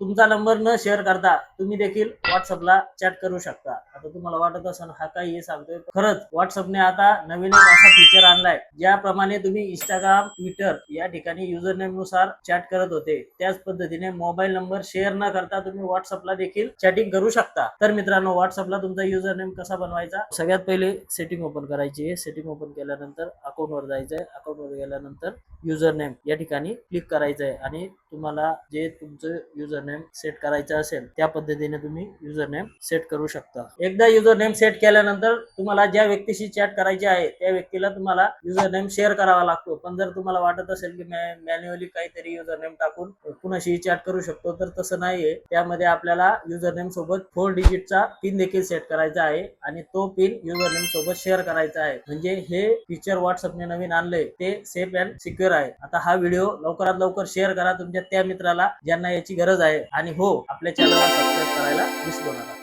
तुमचा नंबर न शेअर करता तुम्ही देखील व्हॉट्सअपला चॅट करू शकता। आता तुम्हाला वाटत असेल हा काय हे सांगतोय, खरंच व्हॉट्सअपने आता नवीन एक असा फीचर आणलाय ज्याप्रमाणे तुम्ही इंस्टाग्राम, ट्विटर या ठिकाणी युजर नेम नुसार चॅट करत होते, त्याच पद्धतीने मोबाईल नंबर शेअर न करता तुम्ही व्हॉट्सअपला देखील चॅटिंग करू शकता। तर मित्रांनो, व्हॉट्सअपला तुमचा युजर नेम कसा बनवायचा, सगळ्यात पहिले सेटिंग ओपन करायची आहे। सेटिंग ओपन केल्यानंतर अकाउंटवर जायचंय। अकाउंटवर गेल्यानंतर युजर नेम या ठिकाणी क्लिक करायचंय आणि तुम्हाला जे तुमचं युजर नेम सेट करायचं असेल त्या पद्धतीने तुम्ही युजर नेम सेट करू शकता। एकदा युजर नेम सेट केल्यानंतर तुम्हाला ज्या व्यक्तीशी चॅट करायची आहे त्या व्यक्तीला तुम्हाला युजर नेम शेअर करावा लागतो। पण जर तुम्हाला वाटत असेल की मॅन्युअली काहीतरी युजर नेम टाकून कुणाशी चॅट करू शकतो, तर तसं नाहीये। त्यामध्ये आपल्याला युजर नेम सोबत 4 डिजिटचा पिन देखील सेट करायचा आहे आणि तो पिन युजर नेम सोबत शेअर करायचा आहे। म्हणजे हे फीचर व्हॉट्सअपने नवीन आणलंय ते सेफ अँड सिक्युअर आहे। आता हा व्हिडिओ लवकरात लवकर शेअर करा तुमच्या त्या मित्राला ज्यांना याची गरज आहे, आणि हो, आपल्या चॅनलला सबस्क्राईब करायला विसरू नका।